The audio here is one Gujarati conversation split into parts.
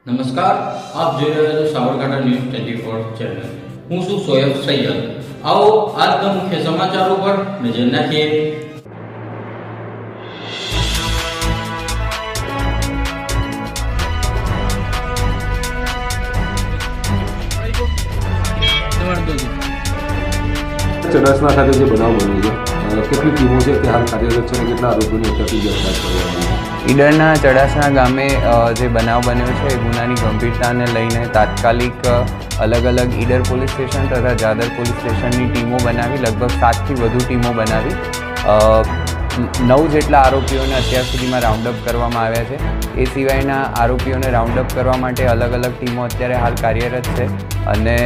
નમસ્કાર, આપ જોઈ રહ્યા છો સાબરકાંઠા ન્યૂઝ 24 ચેનલ. હું છું સોયબ સૈયદ. આવો આજના મુખ્ય સમાચારો પર નજર નાખીએ. ચડાસના ખાતે જે બનાવ બન્યો છે, કેટલી ટીમો છે તે હાલ કાર્યરત છે અને કેટલા આરોપીઓની અત્યારથી गिरफ्तार કરવામાં આવી? ઈડરના ચડાસના ગામે જે બનાવ બન્યો છે એ ગુનાની ગંભીરતાને લઈને તાત્કાલિક અલગ અલગ ઈડર પોલીસ સ્ટેશન તથા જાદર પોલીસ સ્ટેશનની ટીમો બનાવી, લગભગ 7થી વધુ ટીમો બનાવી 9 જેટલા આરોપીઓને અત્યાર સુધીમાં રાઉન્ડઅપ કરવામાં આવ્યા છે. એ સિવાયના આરોપીઓને રાઉન્ડઅપ કરવા માટે અલગ અલગ ટીમો અત્યારે હાલ કાર્યરત છે અને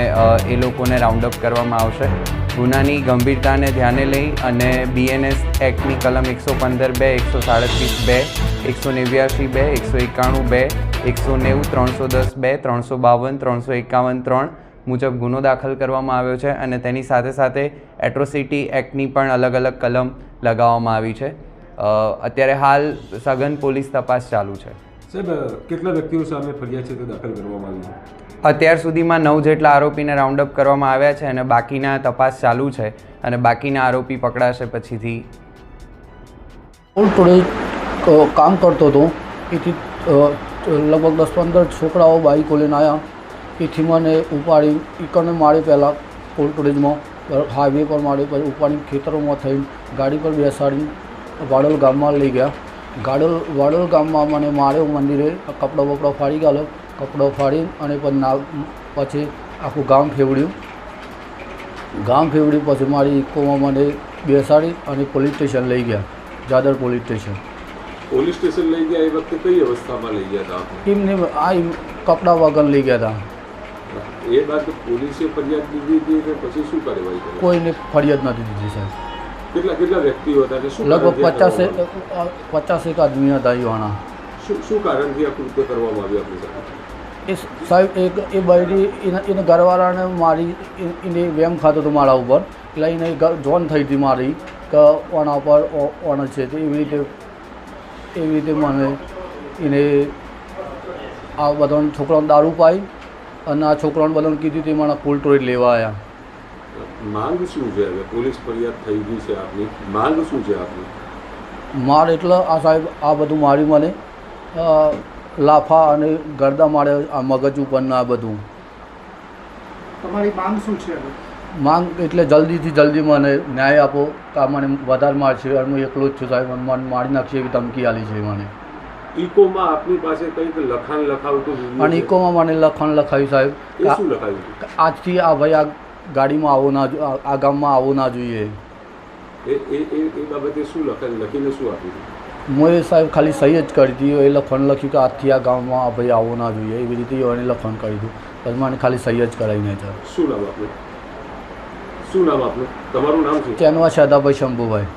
એ લોકોને રાઉન્ડઅપ કરવામાં આવશે. ગુનાની ગંભીરતાને ધ્યાને લઈ અને BNS એક્ટની કલમ 115(2), 137(2), 189(2), 191, 2, 190, 310(2), 352, 351(3) મુજબ ગુનો દાખલ કરવામાં આવ્યો છે અને તેની સાથે સાથે એટ્રોસિટી એક્ટની પણ અલગ અલગ કલમ લગાવવામાં આવી છે. અત્યારે હાલ સઘન પોલીસ તપાસ ચાલુ છે. સાહેબ, કેટલા વ્યક્તિઓ સામે ફરિયાદ છે તે દાખલ કરવામાં આવી છે? અત્યાર સુધીમાં 9 જેટલા આરોપીને રાઉન્ડઅપ કરવામાં આવ્યા છે અને બાકીના તપાસ ચાલુ છે અને બાકીના આરોપી પકડાશે પછીથી. થોડે કામ કરતો હતો એથી લગભગ 10-15 છોકરાઓ બાઈકો લઈને આવ્યા. એથી મને ઉપાડી ઈકને મારે પહેલાં કોલ્ડ સ્ટોરેજમાં હાઈવે પર મારે, પછી ઉપાડી ખેતરોમાં થઈને ગાડી પર બેસાડી વાડોલ ગામમાં લઈ ગયા. વાડોલ ગામમાં મને માર્યો, મંદિરે કપડો બપડો ફાડી ગયેલો. કપડો ફાડી અને પછી આખું ગામ ફેવડ્યું. પછી મારી ઇકોમાં મને બેસાડી અને પોલીસ સ્ટેશન લઈ ગયા, જાદર પોલીસ સ્ટેશન. પોલીસ સ્ટેશન લઈ ગયા એ વખતે કઈ અવસ્થામાં લઈ ગયા હતા આપને? એમને આ કપડા વગર લઈ ગયા હતા. એ બાદ પોલીસે ફરિયાદ દીધી હતી અને પછી શું કાર્યવાહી કરી? કોઈને ફરિયાદ નથી દીધી સાહેબ. કેટલા વ્યક્તિઓ હતા અને શું લગભગ 50 આદમી હતા યુવાના. શું કારણથી આ કૃત્ય કરવામાં આવ્યું આપણી સાથે? એ સાહેબ એ બૈરી એને ઘરવાળાને મારી એને વેમ ખાતો હતો મારા ઉપર, એટલે એને જોન થઈ હતી મારી કે ઓના પર ઓન છે. તો એવી રીતે મને એને આ બધાને છોકરાઓને દારૂ પાઈ અને આ છોકરાઓને બધાને કીધું તે મને કોલ્ડ સ્ટોરેજ લેવા આવ્યા. માંગ શું છે? હવે પોલીસ ફરિયાદ થઈ ગઈ છે આપની, માંગ શું છે આપની? માર એટલે આ સાહેબ આ બધું મારી મને લાફા અને ગરદા મારે, આ મગજ ઉપરના આ બધું. તમારી માંગ શું છે? માંગ એટલે જલ્દીથી જલ્દી મને ન્યાય આપો. કે મને વધારે મારશે, હું એકલો જ છું સાહેબ, મને મારી નાખશે એવી ધમકી આલી છે મને. ઇકોમાં આપની પાસે કંઈક લખાણ લખાવતું અને ઇકોમાં મને લખાણ લખાવ્યું સાહેબ. શું લખાવ્યું? આજથી આ ભાઈ આ ગાડીમાં આવો ના, આ ગામમાં આવો ના જોઈએ. એ બાબતે શું લખીને શું આપ્યું? મેં સાહેબ ખાલી સહી જ કરી હતી. એ લખાણ લખ્યું કે આજથી આ ગામમાં આ ભાઈ આવો ના જોઈએ, એવી રીતે એને લખાણ કરી દીધું. પછી મને ખાલી સહી જ કરાવીને છે. શું નામ આપનું? તમારું નામ શું? કેનવા શાદાભાઈ શંભુભાઈ.